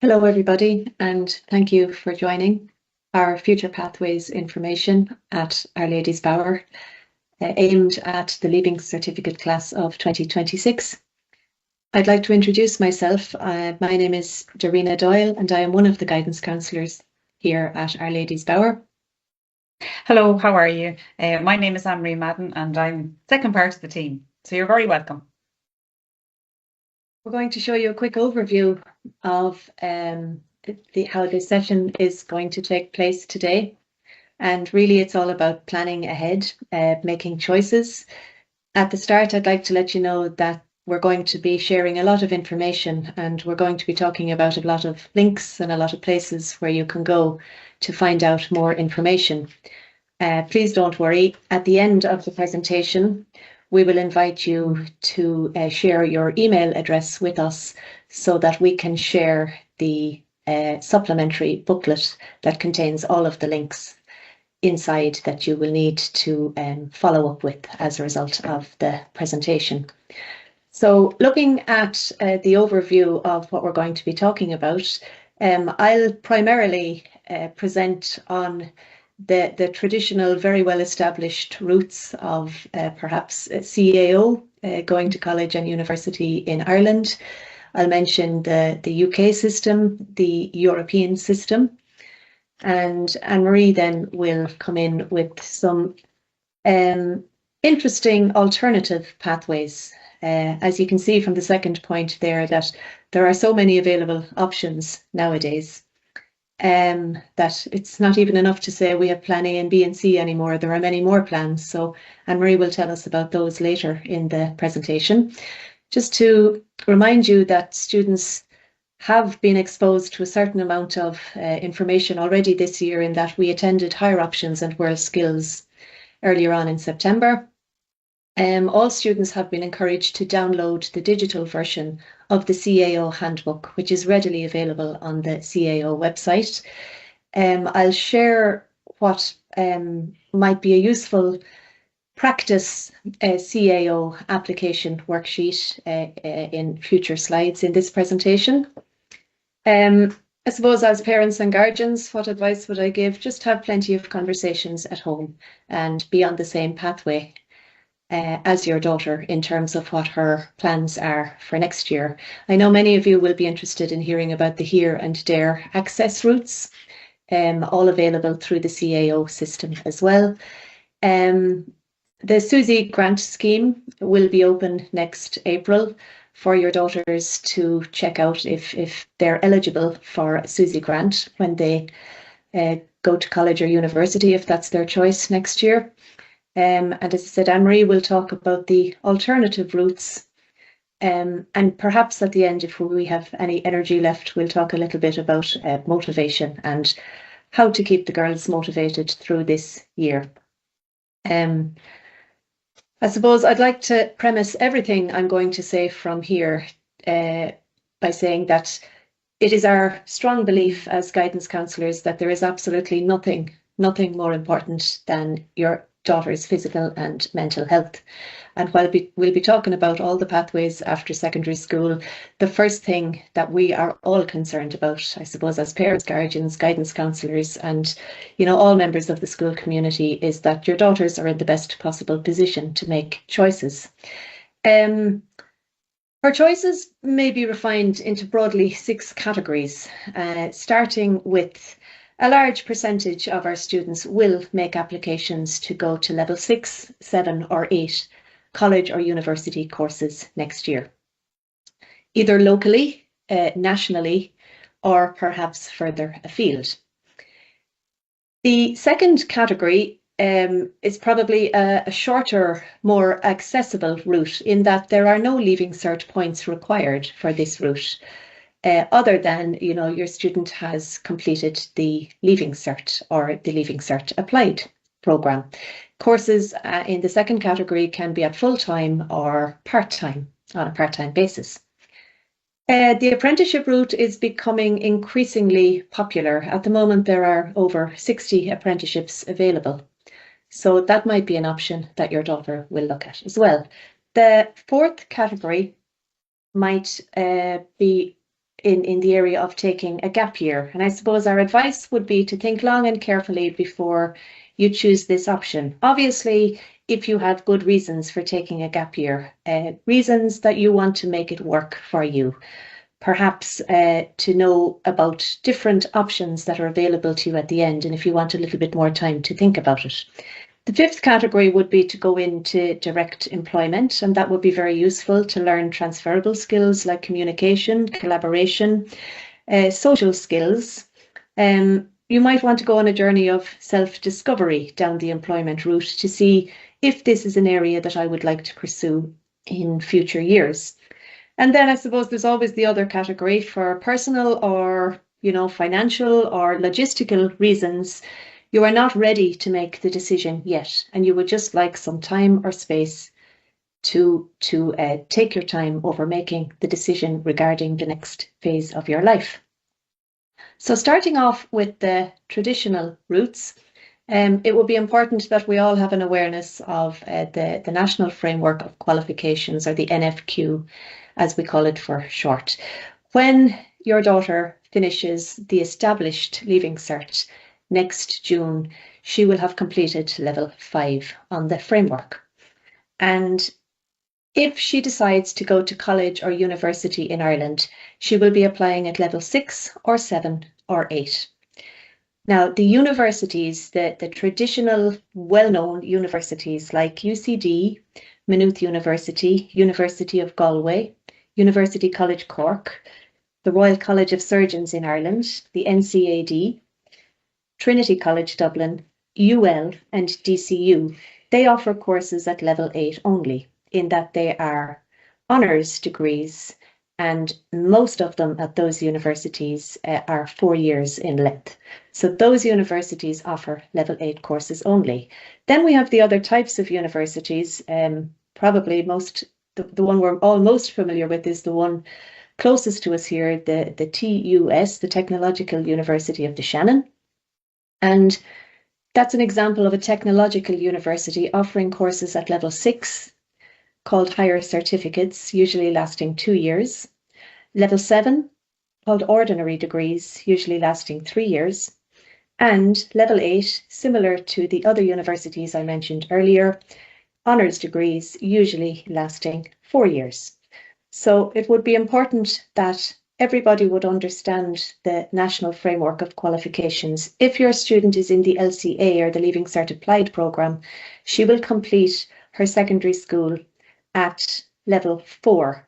Hello, everybody, and thank you for joining our Future Pathways information at Our Lady's Bower, aimed at the Leaving Certificate class of 2026. I'd like to introduce myself. My name is Darina Doyle, and I am one of the guidance counsellors here at Our Lady's Bower. Hello, how are you? My name is Anne-Marie Madden and I'm second part of the team, so you're very welcome. We're going to show you a quick overview of how this session is going to take place today. And really, it's all about planning ahead, making choices. At the start, I'd like to let you know that we're going to be sharing a lot of information and we're going to be talking about a lot of links and a lot of places where you can go to find out more information. Please don't worry. At the end of the presentation, we will invite you to share your email address with us so that we can share the supplementary booklet that contains all of the links inside that you will need to follow up with as a result of the presentation. So looking at the overview of what we're going to be talking about, I'll primarily present on the traditional, very well established routes of perhaps CAO, going to college and university in Ireland. I'll mention the UK system, the European system, and Anne-Marie then will come in with some interesting alternative pathways. As you can see from the second point there, that there are so many available options nowadays that it's not even enough to say we have plan A and B and C anymore. There are many more plans. So Anne-Marie will tell us about those later in the presentation. Just to remind you that students have been exposed to a certain amount of information already this year in that we attended Higher Options and World Skills earlier on in September. All students have been encouraged to download the digital version of the CAO handbook, which is readily available on the CAO website. I'll share what might be a useful practice CAO application worksheet in future slides in this presentation. I suppose as parents and guardians, what advice would I give? Just have plenty of conversations at home and be on the same pathway as your daughter in terms of what her plans are for next year. I know many of you will be interested in hearing about the Here and Dare access routes, all available through the CAO system as well. The SUSI grant scheme will be open next April for your daughters to check out if they're eligible for a SUSI grant when they go to college or university, if that's their choice next year. And as I said, Anne-Marie will talk about the alternative routes. And perhaps at the end, if we have any energy left, we'll talk a little bit about motivation and how to keep the girls motivated through this year. I suppose I'd like to premise everything I'm going to say from here by saying that it is our strong belief as guidance counsellors that there is absolutely nothing more important than your daughter's physical and mental health. And while we'll be talking about all the pathways after secondary school, the first thing that we are all concerned about, I suppose, as parents, guardians, guidance counsellors, and all members of the school community, is that your daughters are in the best possible position to make choices. Her choices may be refined into broadly 6 categories, starting with a large percentage of our students will make applications to go to level 6, 7 or 8 college or university courses next year, either locally, nationally, or perhaps further afield. The second category is probably a shorter, more accessible route in that there are no Leaving Cert points required for this route. Other than, your student has completed the Leaving Cert or the Leaving Cert Applied programme. Courses in the second category can be at full-time or part-time, on a part-time basis. The apprenticeship route is becoming increasingly popular. At the moment, there are over 60 apprenticeships available. So that might be an option that your daughter will look at as well. The fourth category might be in the area of taking a gap year. And I suppose our advice would be to think long and carefully before you choose this option. Obviously, if you have good reasons for taking a gap year, reasons that you want to make it work for you, perhaps to know about different options that are available to you at the end, and if you want a little bit more time to think about it. The fifth category would be to go into direct employment, and that would be very useful to learn transferable skills like communication, collaboration, social skills. You might want to go on a journey of self-discovery down the employment route to see if this is an area that I would like to pursue in future years. And then I suppose there's always the other category for personal or, financial or logistical reasons. You are not ready to make the decision yet, and you would just like some time or space to take your time over making the decision regarding the next phase of your life. So starting off with the traditional routes, it will be important that we all have an awareness of the National Framework of Qualifications, or the NFQ, as we call it for short. When your daughter finishes the established Leaving Cert next June, she will have completed level 5 on the framework. And if she decides to go to college or university in Ireland, she will be applying at level 6 or 7 or 8. Now, the universities, the traditional well-known universities like UCD, Maynooth University, University of Galway, University College Cork, the Royal College of Surgeons in Ireland, the NCAD, Trinity College Dublin, UL and DCU, they offer courses at level 8 only, in that they are honours degrees, and most of them at those universities are 4 years in length. So those universities offer level 8 courses only. Then we have the other types of universities. Probably the one we're all most familiar with is the one closest to us here, the TUS, the Technological University of the Shannon. And that's an example of a technological university offering courses at level 6 called higher certificates, usually lasting 2 years. Level 7 called ordinary degrees, usually lasting 3 years. And level 8, similar to the other universities I mentioned earlier, honours degrees, usually lasting 4 years. So it would be important that everybody would understand the National Framework of Qualifications. If your student is in the LCA, or the Leaving Cert Applied programme, she will complete her secondary school at level 4.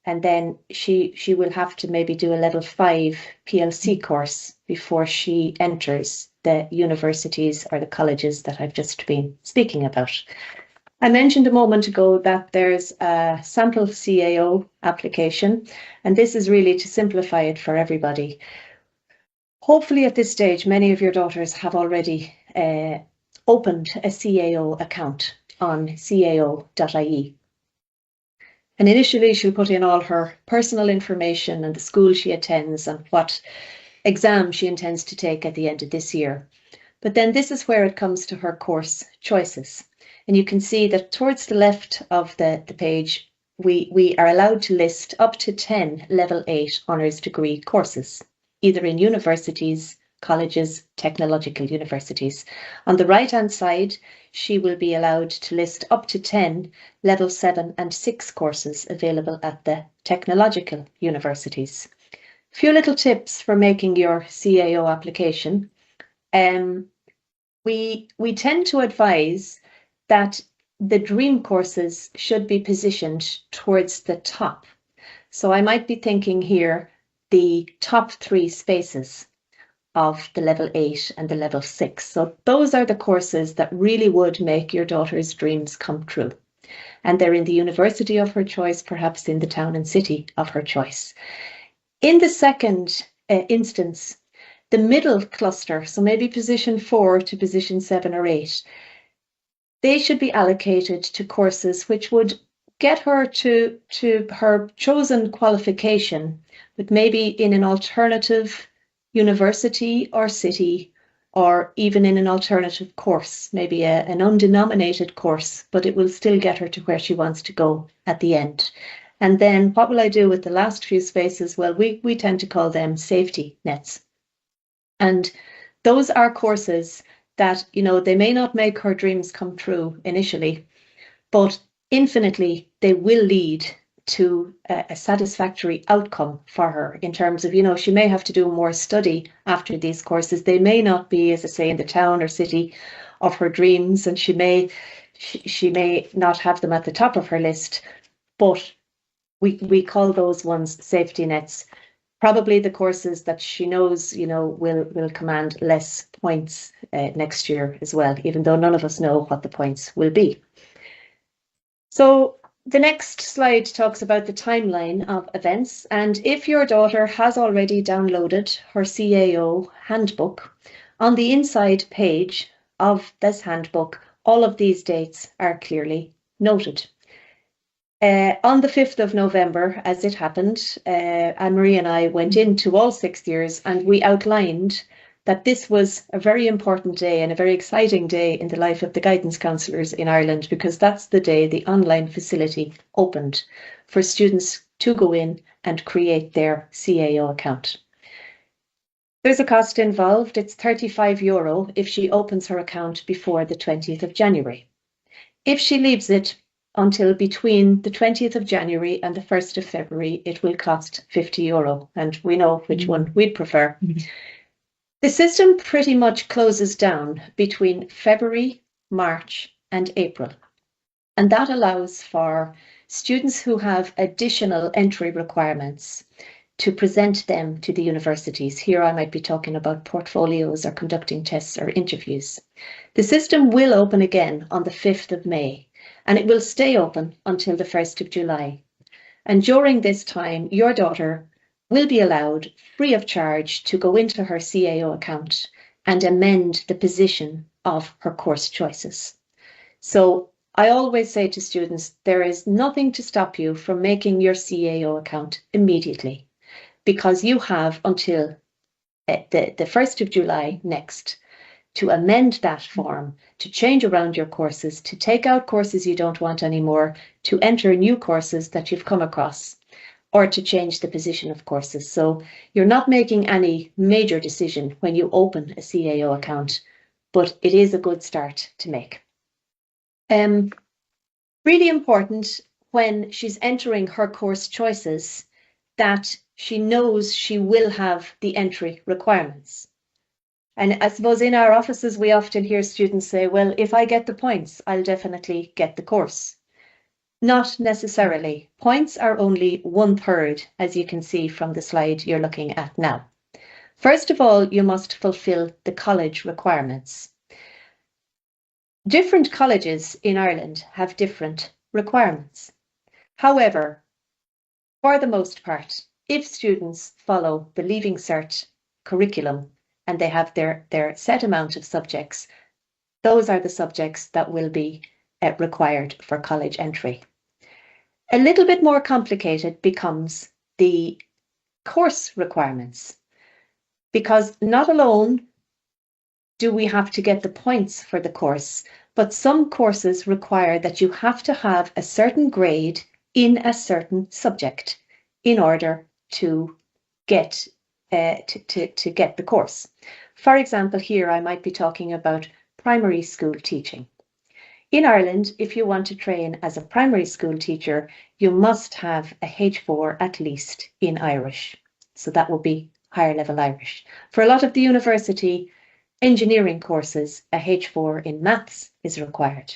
And then she will have to maybe do a level 5 PLC course before she enters the universities or the colleges that I've just been speaking about. I mentioned a moment ago that there's a sample CAO application, and this is really to simplify it for everybody. Hopefully at this stage, many of your daughters have already opened a CAO account on cao.ie. And initially she'll put in all her personal information and the school she attends and what exam she intends to take at the end of this year. But then this is where it comes to her course choices. And you can see that towards the left of the page, we are allowed to list up to 10 level 8 honours degree courses, either in universities, colleges, technological universities. On the right-hand side, she will be allowed to list up to 10 level 7 and 6 courses available at the technological universities. A few little tips for making your CAO application. We tend to advise that the dream courses should be positioned towards the top. So I might be thinking here the top 3 spaces of the level 8 and the level 6. So those are the courses that really would make your daughter's dreams come true. And they're in the university of her choice, perhaps in the town and city of her choice. In the second instance, the middle cluster, so maybe position 4 to position 7 or 8, they should be allocated to courses which would get her to her chosen qualification, but maybe in an alternative university or city, or even in an alternative course, maybe an undenominated course, but it will still get her to where she wants to go at the end. And then what will I do with the last few spaces? Well, we tend to call them safety nets. And those are courses that, they may not make her dreams come true initially, but infinitely they will lead to a satisfactory outcome for her in terms of, she may have to do more study after these courses. They may not be, as I say, in the town or city of her dreams, and she may not have them at the top of her list, but we call those ones safety nets. Probably the courses that she knows, will command less points next year as well, even though none of us know what the points will be. So the next slide talks about the timeline of events. And if your daughter has already downloaded her CAO handbook, on the inside page of this handbook, all of these dates are clearly noted. On the 5th of November, as it happened, Anne-Marie and I went into all 6th years and we outlined that this was a very important day and a very exciting day in the life of the guidance counsellors in Ireland, because that's the day the online facility opened for students to go in and create their CAO account. There's a cost involved. It's €35 if she opens her account before the 20th of January. If she leaves it until between the 20th of January and the 1st of February, it will cost €50, and we know which one we'd prefer. The system pretty much closes down between February, March, and April, and that allows for students who have additional entry requirements to present them to the universities. Here I might be talking about portfolios or conducting tests or interviews. The system will open again on the 5th of May, and it will stay open until the 1st of July. And during this time, your daughter will be allowed, free of charge, to go into her CAO account and amend the position of her course choices. So I always say to students, there is nothing to stop you from making your CAO account immediately, because you have until the 1st of July next to amend that form, to change around your courses, to take out courses you don't want anymore, to enter new courses that you've come across, or to change the position of courses. So you're not making any major decision when you open a CAO account, but it is a good start to make. Really important when she's entering her course choices that she knows she will have the entry requirements. And I suppose in our offices, we often hear students say, well, if I get the points, I'll definitely get the course. Not necessarily. Points are only 1/3, as you can see from the slide you're looking at now. First of all, you must fulfill the college requirements. Different colleges in Ireland have different requirements. However, for the most part, if students follow the Leaving Cert curriculum and they have their set amount of subjects, those are the subjects that will be required for college entry. A little bit more complicated becomes the course requirements, because not alone do we have to get the points for the course, but some courses require that you have to have a certain grade in a certain subject in order to get the course. For example, here I might be talking about primary school teaching. In Ireland, if you want to train as a primary school teacher, you must have a H4 at least in Irish. So that will be higher level Irish. For a lot of the university engineering courses, a H4 in maths is required.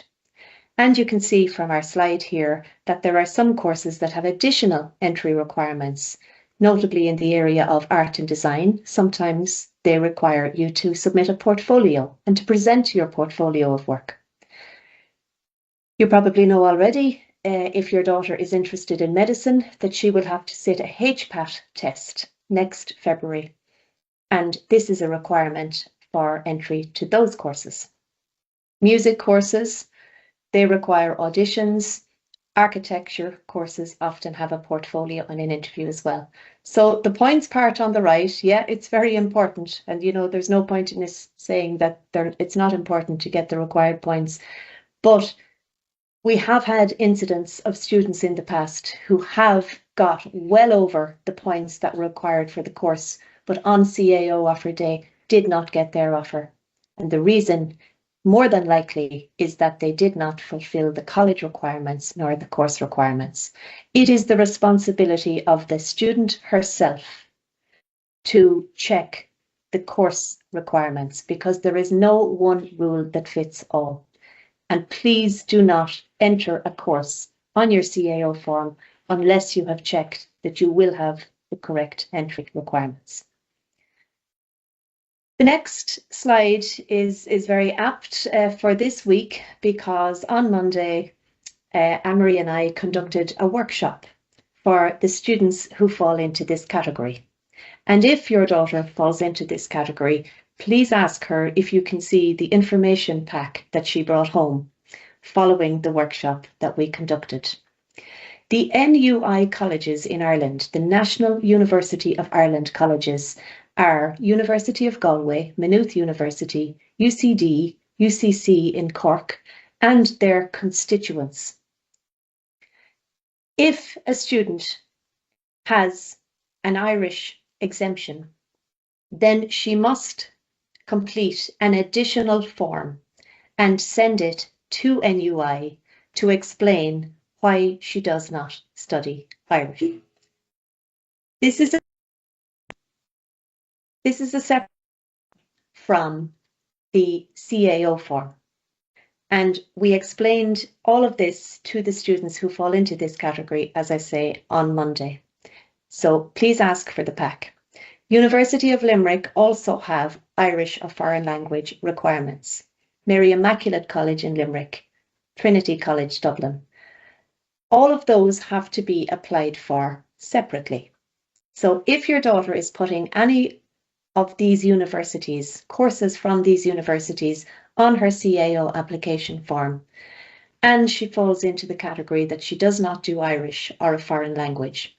And you can see from our slide here that there are some courses that have additional entry requirements, notably in the area of art and design. Sometimes they require you to submit a portfolio and to present your portfolio of work. You probably know already, if your daughter is interested in medicine, that she will have to sit a HPAT test next February. And this is a requirement for entry to those courses. Music courses, they require auditions. Architecture courses often have a portfolio and an interview as well. So the points part on the right, yeah, it's very important. And, there's no point in this saying that it's not important to get the required points. But We have had incidents of students in the past who have got well over the points that were required for the course, but on CAO offer day did not get their offer. And the reason, more than likely, is that they did not fulfill the college requirements nor the course requirements. It is the responsibility of the student herself to check the course requirements, because there is no one rule that fits all. And please do not enter a course on your CAO form unless you have checked that you will have the correct entry requirements. The next slide is very apt for this week, because on Monday, Anne-Marie and I conducted a workshop for the students who fall into this category. And if your daughter falls into this category, please ask her if you can see the information pack that she brought home following the workshop that we conducted. The NUI colleges in Ireland, the National University of Ireland colleges, are University of Galway, Maynooth University, UCD, UCC in Cork, and their constituents. If a student has an Irish exemption, then she must complete an additional form and send it to NUI to explain why she does not study Irish. This is a separate from the CAO form. And we explained all of this to the students who fall into this category, as I say, on Monday. So please ask for the pack. University of Limerick also have Irish or foreign language requirements. Mary Immaculate College in Limerick, Trinity College Dublin. All of those have to be applied for separately. So if your daughter is putting any of these universities, courses from these universities, on her CAO application form, and she falls into the category that she does not do Irish or a foreign language,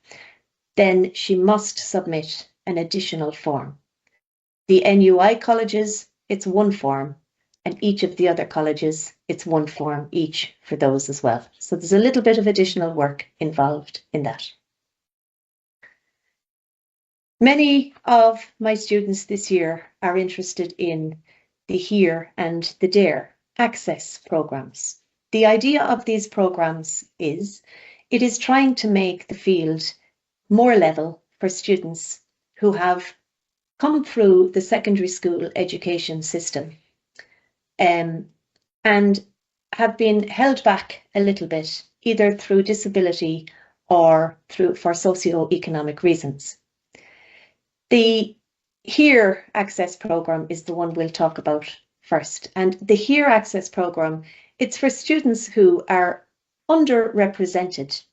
then she must submit an additional form. The NUI colleges, it's one form, and each of the other colleges, it's one form each for those as well. So there's a little bit of additional work involved in that. Many of my students this year are interested in the HEAR and the DARE access programs. The idea of these programs is, it is trying to make the field more level for students who have come through the secondary school education system and have been held back a little bit, either through disability or for socio-economic reasons. The HEAR Access Programme is the one we'll talk about first. And the HEAR Access Programme, it's for students who are underrepresented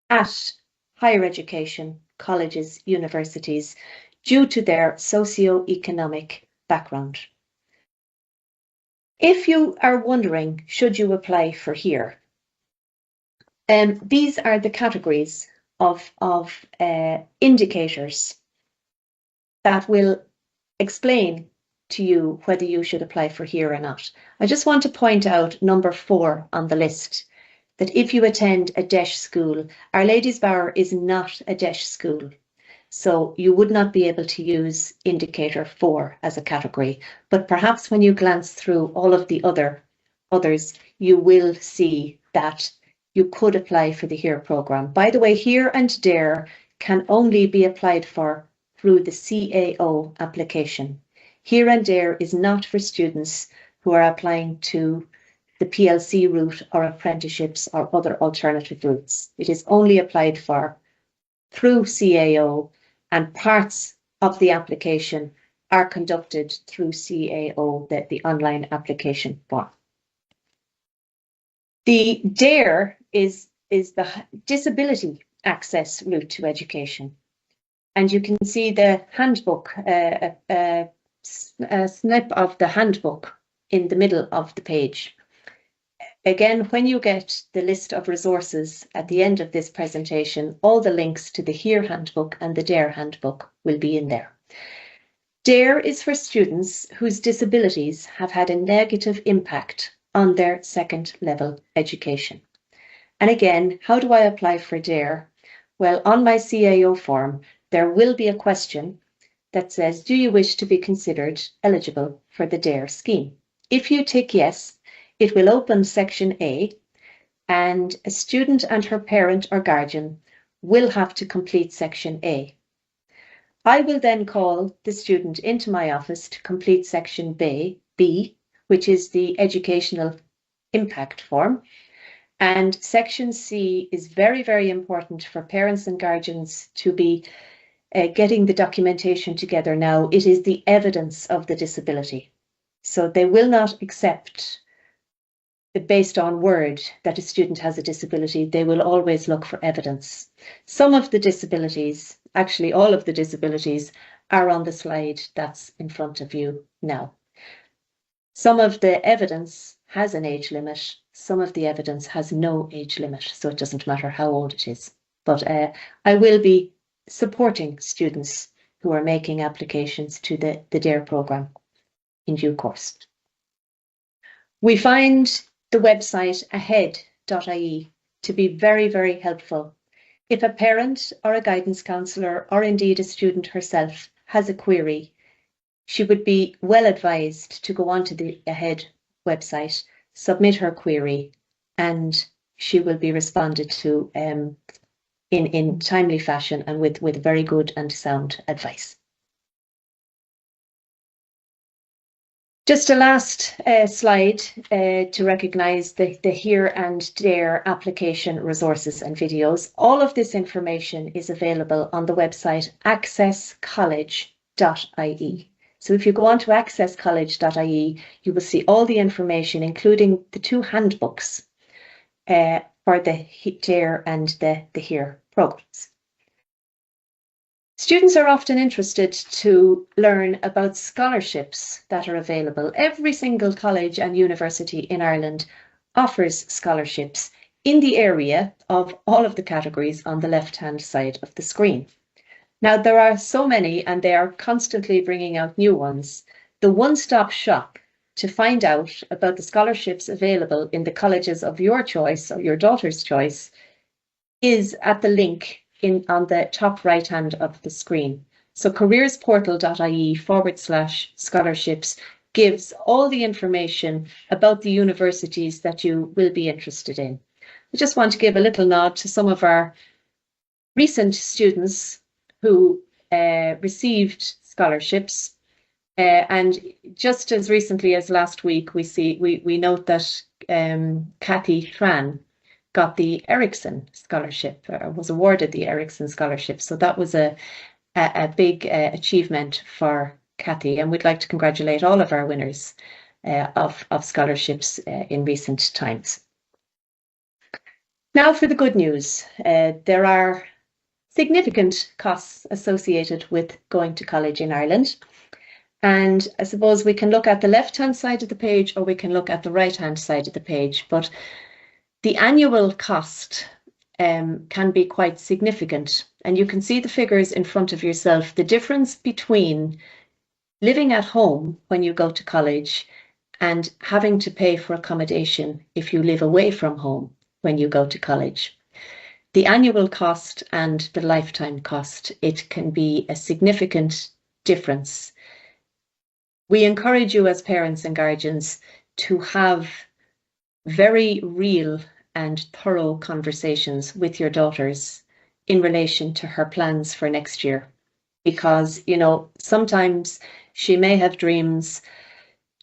at higher education, colleges, universities, due to their socio-economic background. If you are wondering, should you apply for HEAR? These are the categories of indicators that will explain to you whether you should apply for HEAR or not. I just want to point out number 4 on the list, that if you attend a DEIS school, Our Lady's Bower is not a DEIS school. So you would not be able to use indicator 4 as a category, but perhaps when you glance through all of the others, you will see that you could apply for the HEAR programme. By the way, HEAR and DARE can only be applied for through the CAO application. HEAR and DARE is not for students who are applying to the PLC route or apprenticeships or other alternative routes. It is only applied for through CAO, and parts of the application are conducted through CAO, the online application form. The DARE is the disability access route to education. And you can see the handbook, a snip of the handbook in the middle of the page. Again, when you get the list of resources at the end of this presentation, all the links to the HEAR handbook and the DARE handbook will be in there. DARE is for students whose disabilities have had a negative impact on their second level education. And again, how do I apply for DARE? Well, on my CAO form, there will be a question that says, do you wish to be considered eligible for the DARE scheme? If you tick yes, it will open section A, and a student and her parent or guardian will have to complete section A. I will then call the student into my office to complete section B, which is the educational impact form. And section C is very, very important for parents and guardians to be getting the documentation together now. It is the evidence of the disability. So they will not accept based on word that a student has a disability. They will always look for evidence. Some of the disabilities, actually all of the disabilities, are on the slide that's in front of you now. Some of the evidence has an age limit. Some of the evidence has no age limit, so it doesn't matter how old it is. But I will be supporting students who are making applications to the DARE programme in due course. We find the website ahead.ie to be very, very helpful. If a parent or a guidance counsellor, or indeed a student herself, has a query, she would be well advised to go onto the Ahead website, submit her query, and she will be responded to in timely fashion and with very good and sound advice. Just a last slide to recognise the Here and DARE application resources and videos. All of this information is available on the website accesscollege.ie. So if you go on to accesscollege.ie, you will see all the information, including the 2 handbooks for the DARE and the Here programmes. Students are often interested to learn about scholarships that are available. Every single college and university in Ireland offers scholarships in the area of all of the categories on the left-hand side of the screen. Now, there are so many, and they are constantly bringing out new ones. The one-stop shop to find out about the scholarships available in the colleges of your choice or your daughter's choice is at the link on the top right hand of the screen. So careersportal.ie/scholarships gives all the information about the universities that you will be interested in. I just want to give a little nod to some of our recent students who received scholarships. And just as recently as last week, we note that Kathy Tran got the Erickson Scholarship, was awarded the Erickson Scholarship. So that was a big achievement for Kathy, and we'd like to congratulate all of our winners of scholarships in recent times. Now for the good news. There are significant costs associated with going to college in Ireland. And I suppose we can look at the left-hand side of the page, or we can look at the right-hand side of the page. But the annual cost can be quite significant, and you can see the figures in front of yourself. The difference between living at home when you go to college and having to pay for accommodation if you live away from home when you go to college. The annual cost and the lifetime cost, it can be a significant difference. We encourage you as parents and guardians to have very real and thorough conversations with your daughters in relation to her plans for next year. Because, you know, sometimes she may have dreams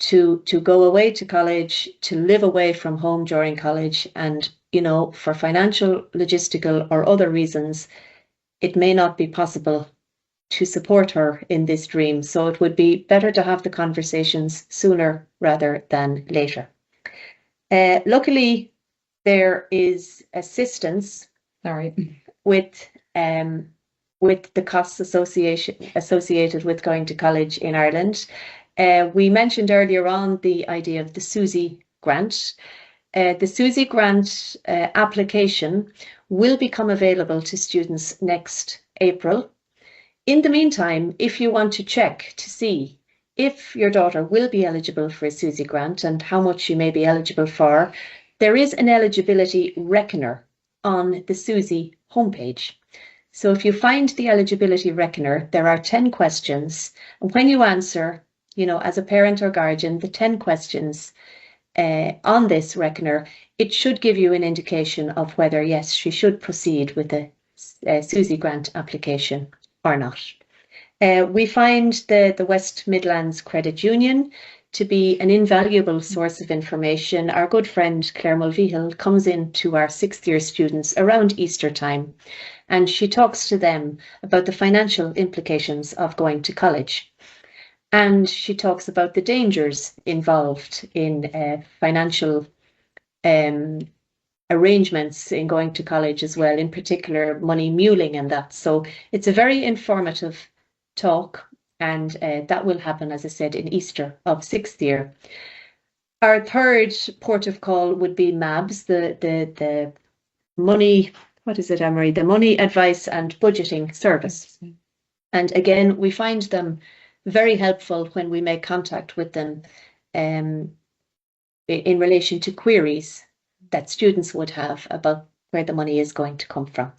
to go away to college, to live away from home during college, and, you know, for financial, logistical or other reasons, it may not be possible to support her in this dream. So it would be better to have the conversations sooner rather than later. Luckily, there is assistance with the costs associated with going to college in Ireland. We mentioned earlier on the idea of the SUSI grant. The SUSI grant application will become available to students next April. In the meantime, if you want to check to see if your daughter will be eligible for a SUSI grant and how much she may be eligible for, there is an eligibility reckoner on the SUSI homepage. So if you find the eligibility reckoner, there are 10 questions. And when you answer, as a parent or guardian, the 10 questions on this reckoner, it should give you an indication of whether, yes, she should proceed with the SUSI grant application or not. We find the West Midlands Credit Union to be an invaluable source of information. Our good friend Claire Mulvihill comes in to our 6th year students around Easter time, and she talks to them about the financial implications of going to college. And she talks about the dangers involved in financial arrangements in going to college as well, in particular money muling and that. So it's a very informative talk, and that will happen, as I said, in Easter of 6th year. Our third port of call would be MABS, the money, what is it, Anne-Marie? The Money Advice and Budgeting Service. And again, we find them very helpful when we make contact with them in relation to queries that students would have about where the money is going to come from.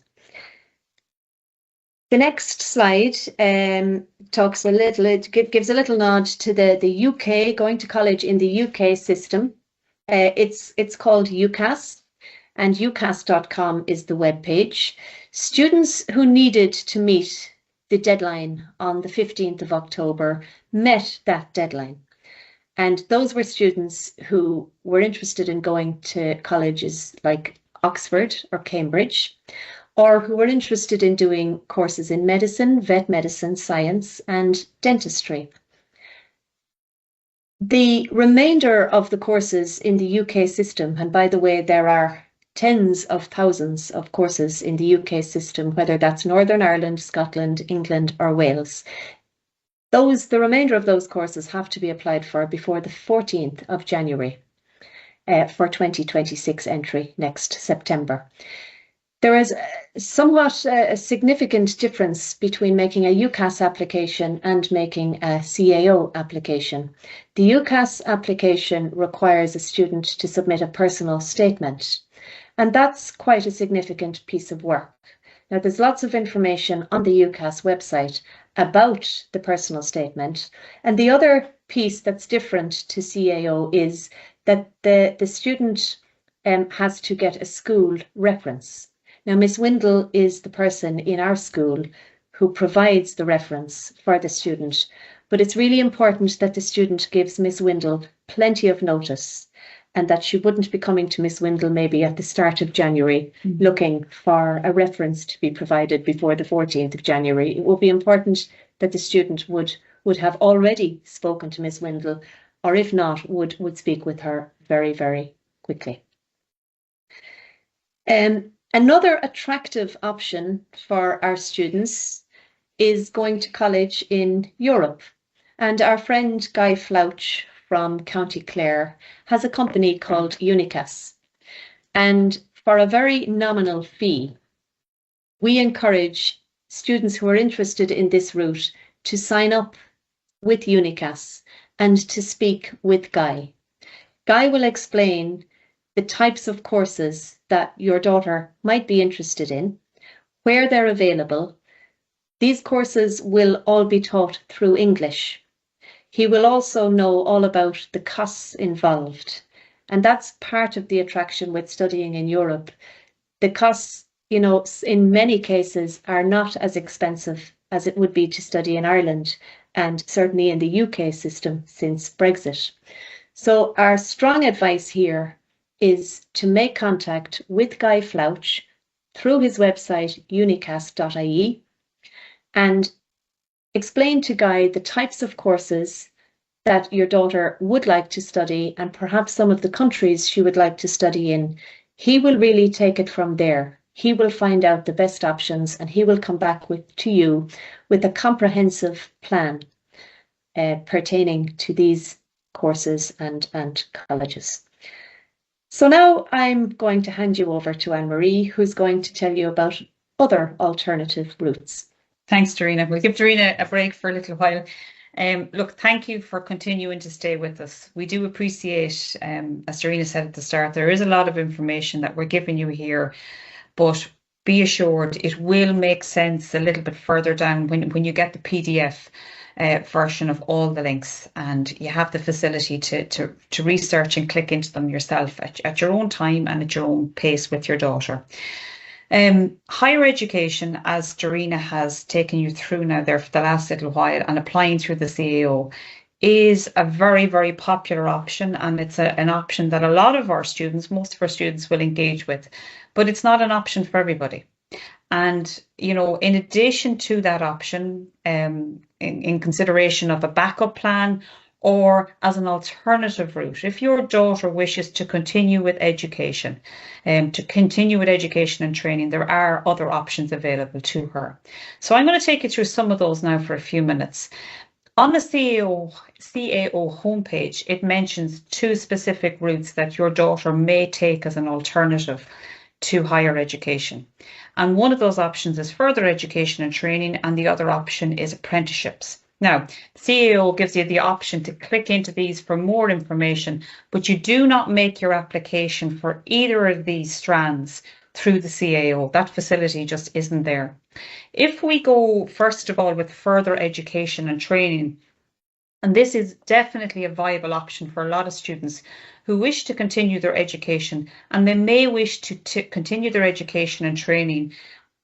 The next slide talks a little, it gives a little nod to the UK, going to college in the UK system. It's called UCAS, and ucas.com is the web page. Students who needed to meet the deadline on the 15th of October met that deadline. And those were students who were interested in going to colleges like Oxford or Cambridge, or who were interested in doing courses in medicine, vet medicine, science, and dentistry. The remainder of the courses in the UK system, and by the way, there are tens of thousands of courses in the UK system, whether that's Northern Ireland, Scotland, England, or Wales. The remainder of those courses have to be applied for before the 14th of January for 2026 entry next September. There is somewhat a significant difference between making a UCAS application and making a CAO application. The UCAS application requires a student to submit a personal statement, and that's quite a significant piece of work. Now, there's lots of information on the UCAS website about the personal statement, and the other piece that's different to CAO is that the student has to get a school reference. Now, Miss Windle is the person in our school who provides the reference for the student, but it's really important that the student gives Miss Windle plenty of notice, and that she wouldn't be coming to Miss Windle maybe at the start of January looking for a reference to be provided before the 14th of January. It will be important that the student would have already spoken to Miss Windle, or if not, would speak with her very, very quickly. Another attractive option for our students is going to college in Europe. And our friend Guy Flouch from County Clare has a company called Unicas. And for a very nominal fee, we encourage students who are interested in this route to sign up with Unicas and to speak with Guy. Guy will explain the types of courses that your daughter might be interested in, where they're available. These courses will all be taught through English. He will also know all about the costs involved, and that's part of the attraction with studying in Europe. The costs, in many cases are not as expensive as it would be to study in Ireland, and certainly in the UK system since Brexit. So our strong advice here is to make contact with Guy Flouch through his website unicas.ie and explain to Guy the types of courses that your daughter would like to study and perhaps some of the countries she would like to study in. He will really take it from there. He will find out the best options, and he will come back to you with a comprehensive plan pertaining to these courses and colleges. So now I'm going to hand you over to Anne-Marie, who's going to tell you about other alternative routes. Thanks, Darina. We'll give Darina a break for a little while. Look, thank you for continuing to stay with us. We do appreciate, as Darina said at the start, there is a lot of information that we're giving you here, but be assured it will make sense a little bit further down when you get the PDF version of all the links, and you have the facility to research and click into them yourself at your own time and at your own pace with your daughter. Higher education, as Darina has taken you through now there for the last little while and applying through the CAO, is a very, very popular option, and it's an option that a lot of our students, most of our students, will engage with, but it's not an option for everybody. And, you know, in addition to that option, in consideration of a backup plan or as an alternative route, if your daughter wishes to continue with education, and training, there are other options available to her. So I'm going to take you through some of those now for a few minutes. On the CAO homepage, it mentions 2 specific routes that your daughter may take as an alternative to higher education. And one of those options is further education and training, and the other option is apprenticeships. Now, CAO gives you the option to click into these for more information, but you do not make your application for either of these strands through the CAO. That facility just isn't there. If we go, first of all, with further education and training, and this is definitely a viable option for a lot of students who wish to continue their education, and they may wish to continue their education and training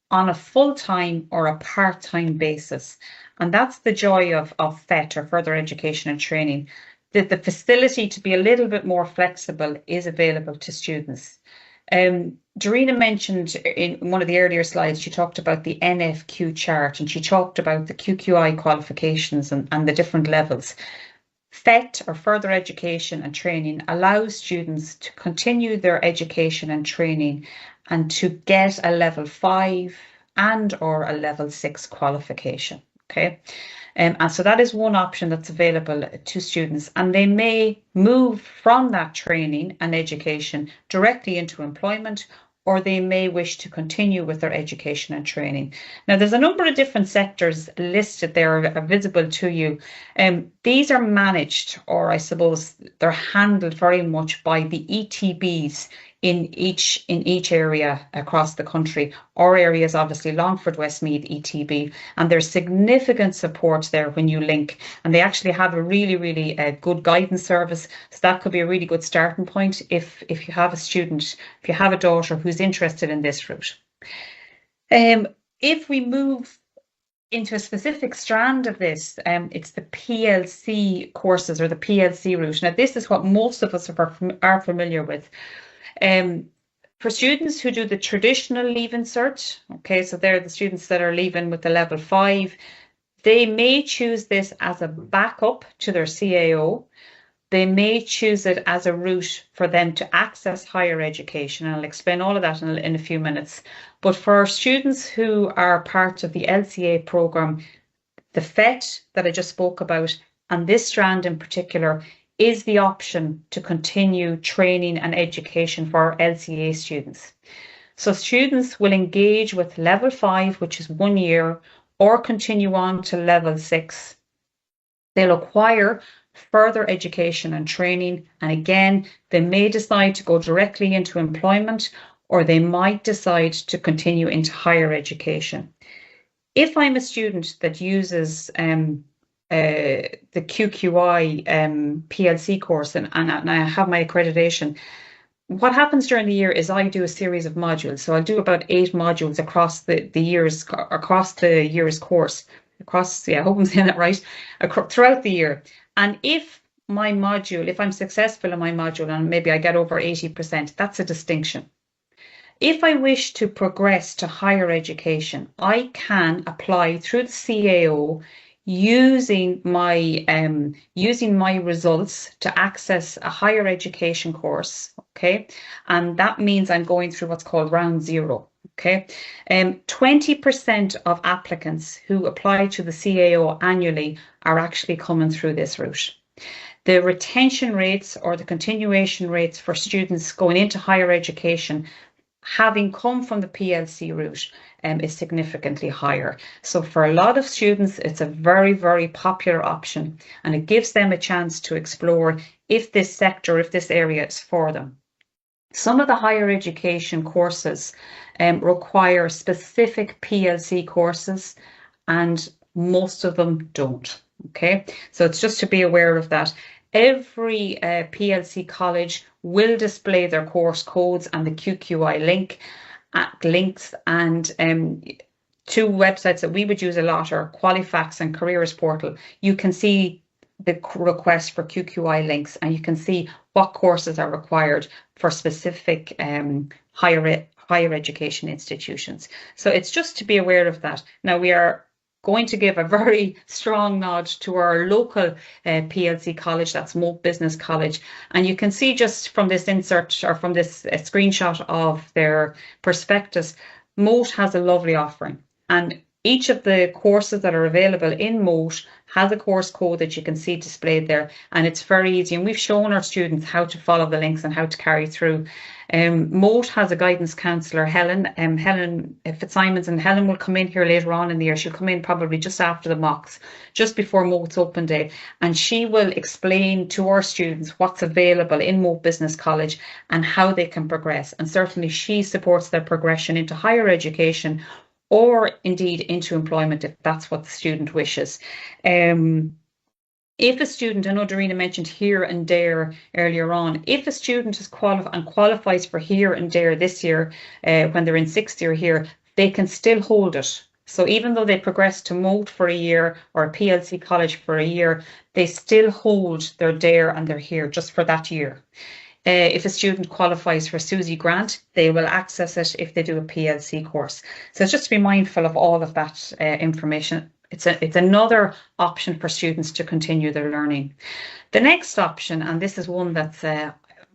on a full-time or a part-time basis. And that's the joy of FET, or further education and training, that the facility to be a little bit more flexible is available to students. Darina mentioned in one of the earlier slides, she talked about the NFQ chart, and she talked about the QQI qualifications and the different levels. FET, or further education and training, allows students to continue their education and training and to get a level 5 and or a level 6 qualification. Okay, and so that is one option that's available to students, and they may move from that training and education directly into employment, or they may wish to continue with their education and training. Now, there's a number of different sectors listed there, visible to you. These are managed, or I suppose they're handled very much by the ETBs in each area across the country. Our area is obviously Longford Westmeath ETB, and there's significant support there when you link, and they actually have a really good guidance service, so that could be a really good starting point if you have a student, if you have a daughter who's interested in this route. If we move into a specific strand of this, it's the PLC courses, or the PLC route. Now, this is what most of us are familiar with. For students who do the traditional Leaving Cert, okay, so they're the students that are leaving with the level 5, they may choose this as a backup to their CAO. They may choose it as a route for them to access higher education. I'll explain all of that in a few minutes. But for students who are part of the LCA programme, the FET that I just spoke about, and this strand in particular, is the option to continue training and education for LCA students. So students will engage with level 5, which is 1 year, or continue on to level 6. They'll acquire further education and training, and again, they may decide to go directly into employment, or they might decide to continue into higher education. If I'm a student that uses the QQI PLC course and I have my accreditation, what happens during the year is I do a series of modules. So I'll do about 8 modules across the year's course. I hope I'm saying that right, throughout the year. And if I'm successful in my module and maybe I get over 80%, that's a distinction. If I wish to progress to higher education, I can apply through the CAO using my results to access a higher education course, okay? And that means I'm going through what's called round 0, okay? 20% of applicants who apply to the CAO annually are actually coming through this route. The retention rates, or the continuation rates for students going into higher education, having come from the PLC route, is significantly higher. So for a lot of students, it's a very, very popular option, and it gives them a chance to explore if this sector, if this area is for them. Some of the higher education courses require specific PLC courses, and most of them don't. Okay, so it's just to be aware of that. Every PLC college will display their course codes and the QQI links, and two websites that we would use a lot are Qualifax and Careers Portal. You can see the request for QQI links, and you can see what courses are required for specific higher education institutions. So it's just to be aware of that. Now, we are going to give a very strong nod to our local PLC college, that's Moate Business College. And you can see just from this insert, or from this screenshot of their prospectus, Moate has a lovely offering. And each of the courses that are available in Moate has a course code that you can see displayed there, and it's very easy. And we've shown our students how to follow the links and how to carry through. Moate has a guidance counsellor, Helen Fitzsimons, and Helen will come in here later on in the year. She'll come in probably just after the mocks, just before Moate's open day, and she will explain to our students what's available in Moate Business College and how they can progress. And certainly she supports their progression into higher education, or indeed into employment if that's what the student wishes. If a student, I know Darina mentioned here and there earlier on, if a student is qualifies for here and there this year, when they're in sixth year here, they can still hold it. So even though they progress to Moate for a year or a PLC college for a year, they still hold their DARE and their here just for that year. If a student qualifies for SUSI grant, they will access it if they do a PLC course. So just to be mindful of all of that information. It's another option for students to continue their learning. The next option, and this is one that's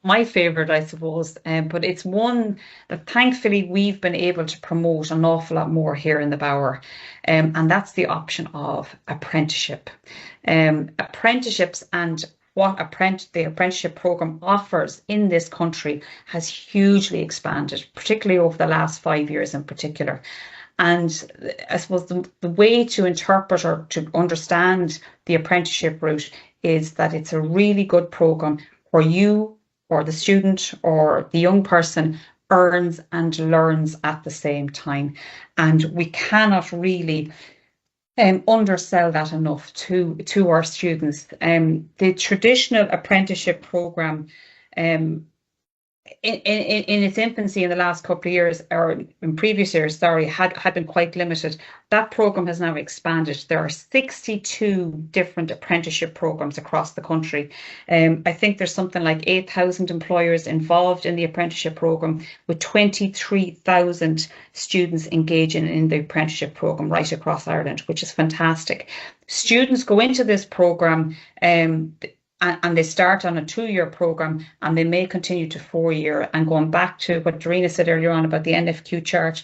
my favourite, I suppose, but it's one that thankfully we've been able to promote an awful lot more here in the Bauer, and that's the option of apprenticeship. Apprenticeships and what the apprenticeship programme offers in this country has hugely expanded, particularly over the last 5 years in particular. And I suppose the way to interpret or to understand the apprenticeship route is that it's a really good programme where you or the student or the young person earns and learns at the same time. And we cannot really undersell that enough to our students. The traditional apprenticeship programme, in its infancy in the last couple of years, or in previous years, sorry, had been quite limited. That programme has now expanded. There are 62 different apprenticeship programmes across the country. I think there's something like 8,000 employers involved in the apprenticeship programme, with 23,000 students engaging in the apprenticeship programme right across Ireland, which is fantastic. Students go into this programme and they start on a 2-year programme, and they may continue to 4-year. And going back to what Darina said earlier on about the NFQ chart,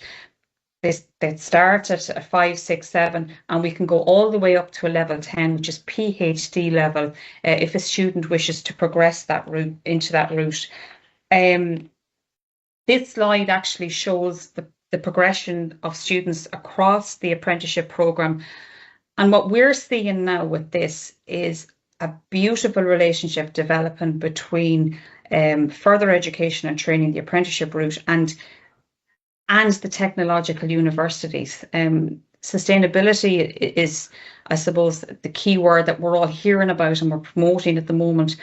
they start at a 5, 6, 7, and we can go all the way up to a level 10, which is PhD level, if a student wishes to progress that route into that route. This slide actually shows the progression of students across the apprenticeship programme. And what we're seeing now with this is a beautiful relationship developing between further education and training, the apprenticeship route, and the technological universities. Sustainability is, I suppose, the key word that we're all hearing about and we're promoting at the moment.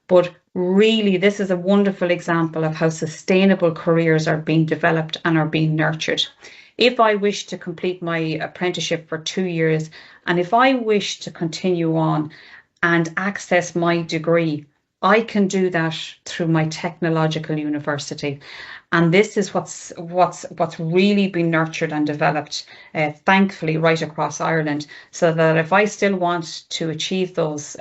But really, this is a wonderful example of how sustainable careers are being developed and are being nurtured. If I wish to complete my apprenticeship for 2 years, and if I wish to continue on and access my degree, I can do that through my technological university. And this is what's really been nurtured and developed, thankfully, right across Ireland, so that if I still want to achieve those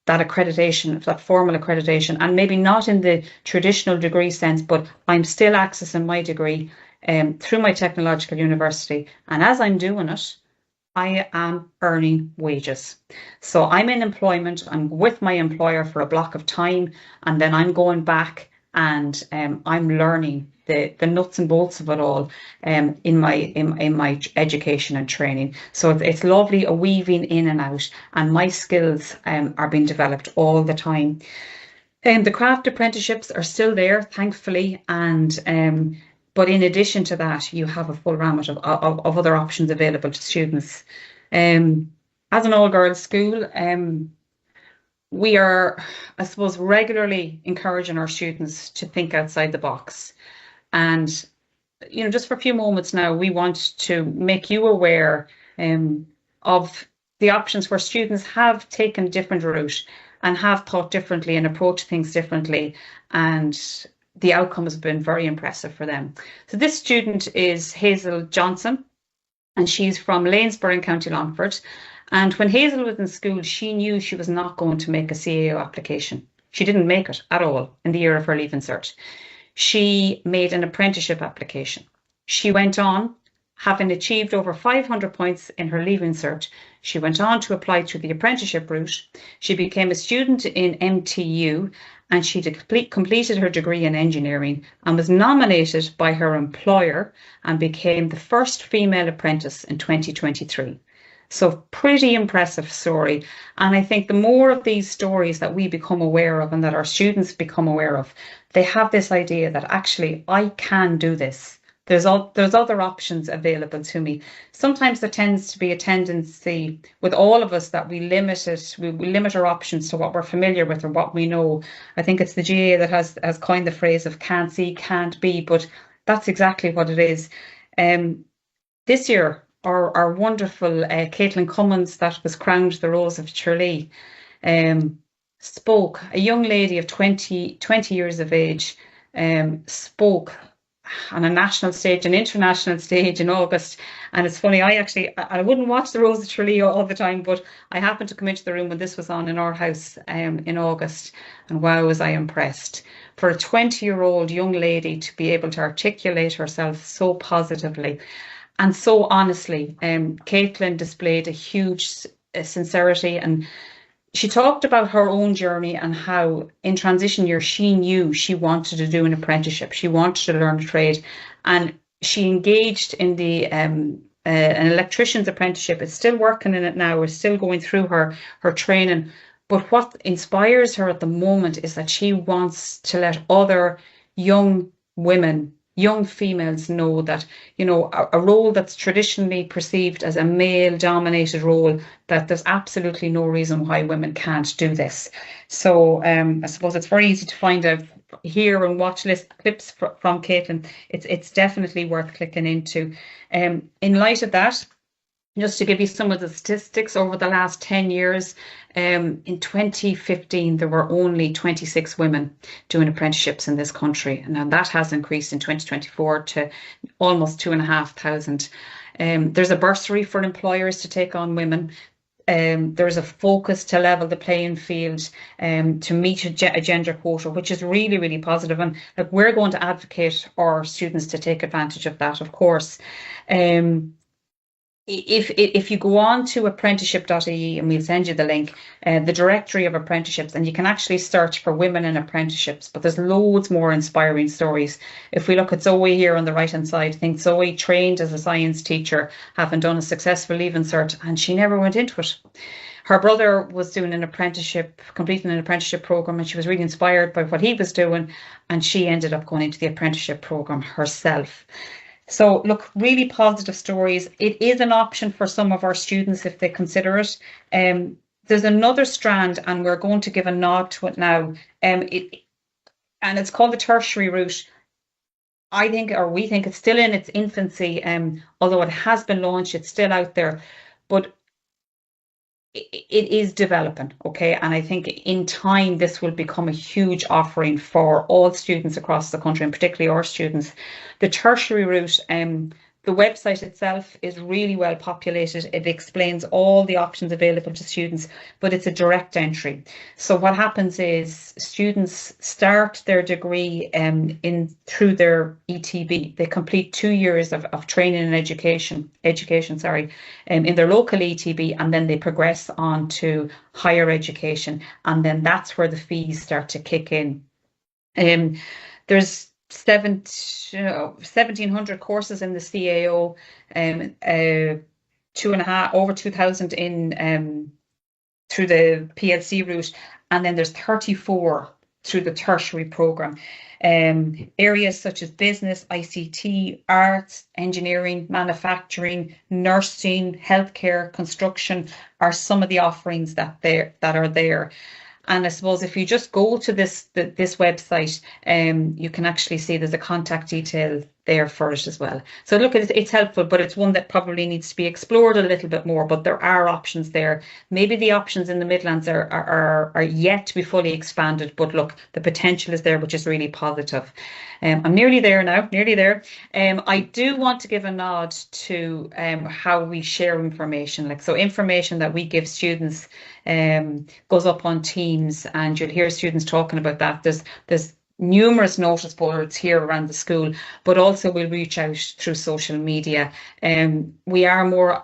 that accreditation, that formal accreditation, and maybe not in the traditional degree sense, but I'm still accessing my degree through my technological university. And as I'm doing it, I am earning wages. So I'm in employment, I'm with my employer for a block of time, and then I'm going back and I'm learning the nuts and bolts of it all in my education and training. So it's lovely, a weaving in and out, and my skills are being developed all the time. The craft apprenticeships are still there, thankfully, and but in addition to that, you have a full gamut of other options available to students. As an all-girls school, we are, I suppose, regularly encouraging our students to think outside the box. And, just for a few moments now, we want to make you aware of the options where students have taken a different route and have thought differently and approached things differently. And the outcome has been very impressive for them. So this student is Hazel Johnson, and she's from Lanesborough in County Longford. And when Hazel was in school, she knew she was not going to make a CAO application. She didn't make it at all in the year of her Leaving Cert. She made an apprenticeship application. She went on, having achieved over 500 points in her Leaving Cert. She went on to apply through the apprenticeship route. She became a student in MTU, and she completed her degree in engineering and was nominated by her employer and became the first female apprentice in 2023. So pretty impressive story. And I think the more of these stories that we become aware of and that our students become aware of, they have this idea that actually I can do this. There's other options available to me. Sometimes there tends to be a tendency with all of us that we limit our options to what we're familiar with or what we know. I think it's the GAA that has coined the phrase of can't see, can't be, but that's exactly what it is. This year, our wonderful Caitlin Cummins, that was crowned the Rose of Tralee, spoke, a young lady of 20 years of age, spoke on a national stage, an international stage in August. And it's funny, I wouldn't watch the Rose of Tralee all the time, but I happened to come into the room when this was on in our house in August, and wow, was I impressed. For a 20-year-old young lady to be able to articulate herself so positively and so honestly, Caitlin displayed a huge sincerity, and she talked about her own journey and how in transition year she knew she wanted to do an apprenticeship. She wanted to learn a trade, and she engaged in the an electrician's apprenticeship. It's still working in it now. We're still going through her training. But what inspires her at the moment is that she wants to let other young women, young females know that, a role that's traditionally perceived as a male-dominated role, that there's absolutely no reason why women can't do this. So I suppose it's very easy to find out, hear and watch clips from Caitlin. It's definitely worth clicking into. In light of that, just to give you some of the statistics over the last 10 years, in 2015, there were only 26 women doing apprenticeships in this country. And now that has increased in 2024 to almost 2,500. There's a bursary for employers to take on women. There's a focus to level the playing field, to meet a gender quota, which is really, really positive. And we're going to advocate our students to take advantage of that, of course. If you go on to apprenticeship.ie, and we'll send you the link, the directory of apprenticeships, and you can actually search for women in apprenticeships, but there's loads more inspiring stories. If we look at Zoe here on the right hand side, I think Zoe trained as a science teacher, having done a successful Leaving Cert, and she never went into it. Her brother was doing an apprenticeship, completing an apprenticeship program, and she was really inspired by what he was doing, and she ended up going into the apprenticeship program herself. So look, really positive stories. It is an option for some of our students if they consider it. There's another strand, and we're going to give a nod to it now. And it's called the tertiary route. We think it's still in its infancy, although it has been launched, it's still out there. But it is developing, okay? And I think in time, this will become a huge offering for all students across the country, and particularly our students. The tertiary route, the website itself is really well populated. It explains all the options available to students, but it's a direct entry. So what happens is students start their degree through their ETB. They complete 2 years of training and education, in their local ETB, and then they progress on to higher education. And then that's where the fees start to kick in. There's 1,700 courses in the CAO, over 2,000 in through the PLC route, and then there's 34 through the tertiary programme. Areas such as business, ICT, arts, engineering, manufacturing, nursing, healthcare, construction are some of the offerings that are there. And I suppose if you just go to this website, you can actually see there's a contact detail there for it as well. So look, it's helpful, but it's one that probably needs to be explored a little bit more. But there are options there. Maybe the options in the Midlands are yet to be fully expanded. But look, the potential is there, which is really positive. I'm nearly there now, nearly there. I do want to give a nod to how we share information. Like, so information that we give students goes up on Teams, and you'll hear students talking about that. There's numerous notice boards here around the school, but also we'll reach out through social media. We are more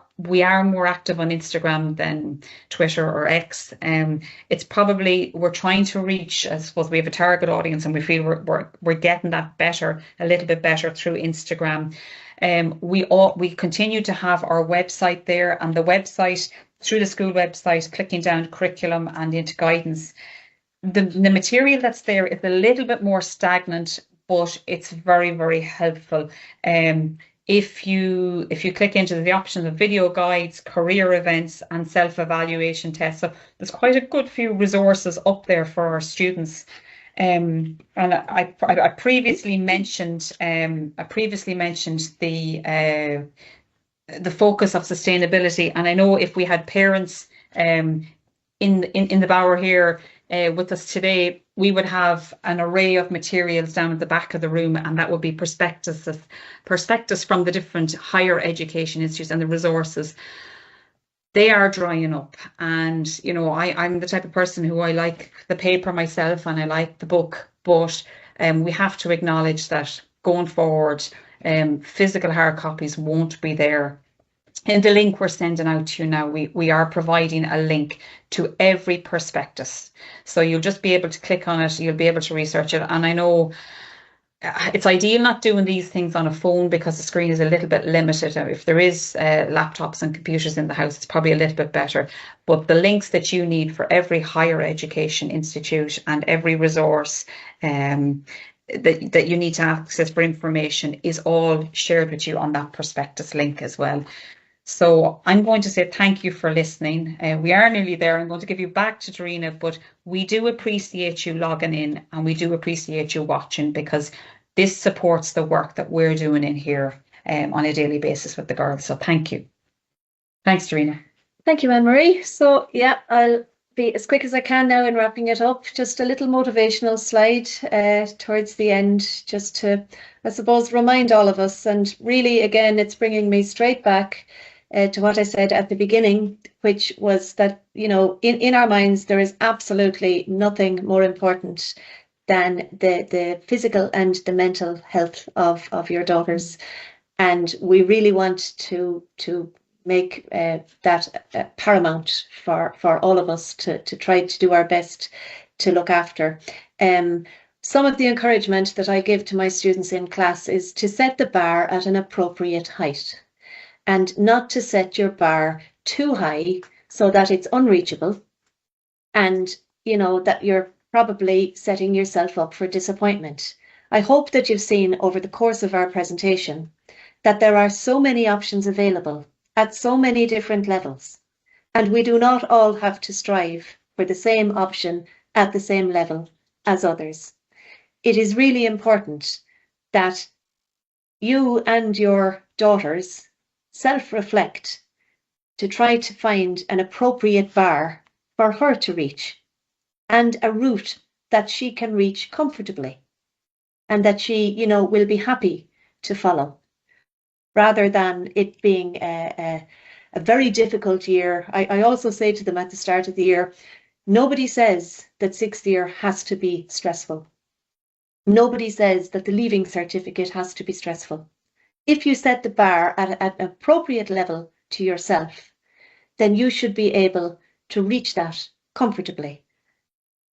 active on Instagram than Twitter or X. It's probably, we're trying to reach, I suppose we have a target audience, and we feel we're getting that better, a little bit better through Instagram. We continue to have our website there, and the website, through the school website, clicking down curriculum and into guidance, the material that's there is a little bit more stagnant, but it's very, very helpful. If you click into the options of video guides, career events, and self-evaluation tests, so there's quite a good few resources up there for our students. And I previously mentioned the focus of sustainability, and I know if we had parents in the Bower here with us today, we would have an array of materials down at the back of the room, and that would be prospectus from the different higher education institutes and the resources. They are drying up, and you know, I'm the type of person who, I like the paper myself and I like the book, but we have to acknowledge that going forward, physical hard copies won't be there. In the link we're sending out to you now, we are providing a link to every prospectus. So you'll just be able to click on it, you'll be able to research it. And I know it's ideal not doing these things on a phone because the screen is a little bit limited. If there is laptops and computers in the house, it's probably a little bit better. But the links that you need for every higher education institute and every resource that you need to access for information is all shared with you on that prospectus link as well. So I'm going to say thank you for listening. We are nearly there. I'm going to give you back to Darina, but we do appreciate you logging in, and we do appreciate you watching, because this supports the work that we're doing in here on a daily basis with the girls. So thank you. Thanks, Darina. Thank you, Anne-Marie. So yeah, I'll be as quick as I can now in wrapping it up. Just a little motivational slide towards the end, just to, I suppose, remind all of us. And really, again, it's bringing me straight back to what I said at the beginning, which was that, you know, in our minds, there is absolutely nothing more important than the physical and the mental health of your daughters. And we really want to make that paramount for all of us to try to do our best to look after. Some of the encouragement that I give to my students in class is to set the bar at an appropriate height, and not to set your bar too high so that it's unreachable, and you know that you're probably setting yourself up for disappointment. I hope that you've seen over the course of our presentation that there are so many options available at so many different levels, and we do not all have to strive for the same option at the same level as others. It is really important that you and your daughters self-reflect to try to find an appropriate bar for her to reach, and a route that she can reach comfortably, and that she, you know, will be happy to follow, rather than it being a very difficult year. I also say to them at the start of the year, nobody says that sixth year has to be stressful. Nobody says that the leaving certificate has to be stressful. If you set the bar at an appropriate level to yourself, then you should be able to reach that comfortably.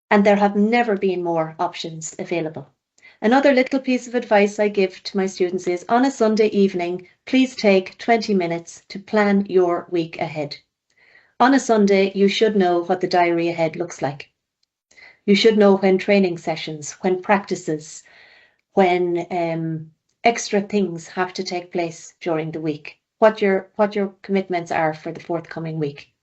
and there have never been more options available. Another little piece of advice I give to my students is on a Sunday evening, please take 20 minutes to plan your week ahead. On a Sunday, you should know what the diary ahead looks like. You should know when training sessions, when practices, when extra things have to take place during the week, what your commitments are for the forthcoming week.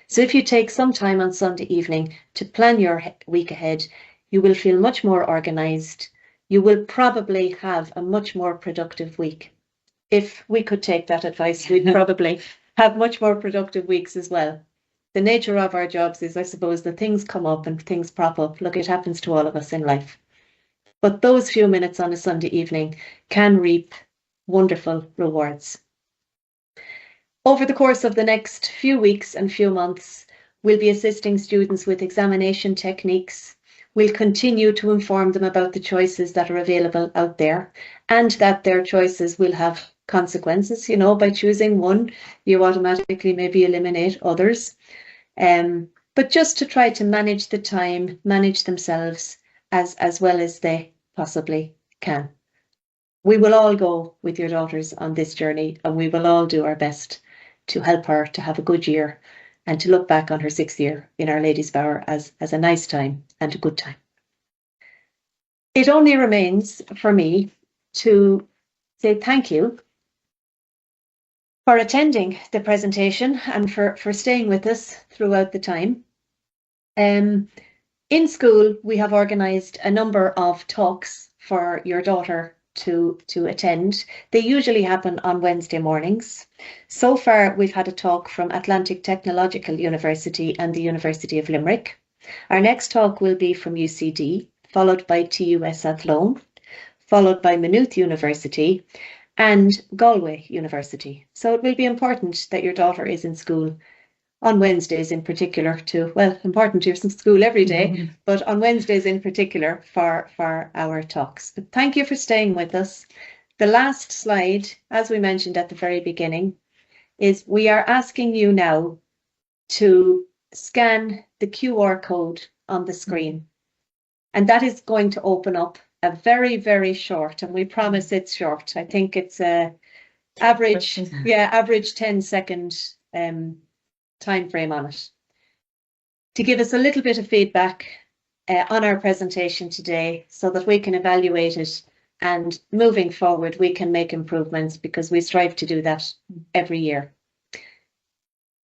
So if you take some time on Sunday evening to plan your week ahead, you will feel much more organised. You will probably have a much more productive week. If we could take that advice, we'd probably have much more productive weeks as well. The nature of our jobs is, I suppose, that things come up and things prop up. Look, it happens to all of us in life. But those few minutes on a Sunday evening can reap wonderful rewards. Over the course of the next few weeks and few months, we'll be assisting students with examination techniques. We'll continue to inform them about the choices that are available out there and that their choices will have consequences. You know, by choosing one, you automatically maybe eliminate others. But just to try to manage the time, manage themselves as well as they possibly can. We will all go with your daughters on this journey, and we will all do our best to help her to have a good year and to look back on her 6th year in Our Lady's Bower as a nice time and a good time. It only remains for me to say thank you for attending the presentation and for staying with us throughout the time. In school, we have organised a number of talks for your daughter to attend. They usually happen on Wednesday mornings. So far, we've had a talk from Atlantic Technological University and the University of Limerick. Our next talk will be from UCD, followed by TUS Athlone, followed by Maynooth University and Galway University. So it will be important that your daughter is in school on Wednesdays in particular important you're in school every day, but on Wednesdays in particular for our talks. But thank you for staying with us. The last slide, as we mentioned at the very beginning, is we are asking you now to scan the QR code on the screen. And that is going to open up a very, very short, and we promise it's short. I think it's a average 10-second time frame on it, to give us a little bit of feedback on our presentation today so that we can evaluate it, and moving forward we can make improvements, because we strive to do that every year.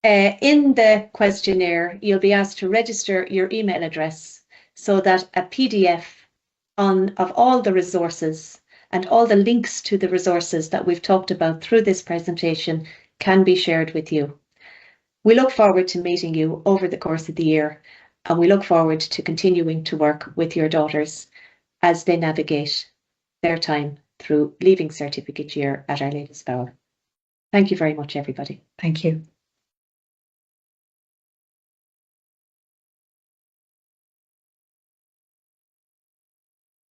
In the questionnaire, you'll be asked to register your email address so that a PDF of all the resources and all the links to the resources that we've talked about through this presentation can be shared with you. We look forward to meeting you over the course of the year, and we look forward to continuing to work with your daughters as they navigate their time through Leaving Certificate year at Our Lady's Bower. Thank you very much, everybody. Thank you.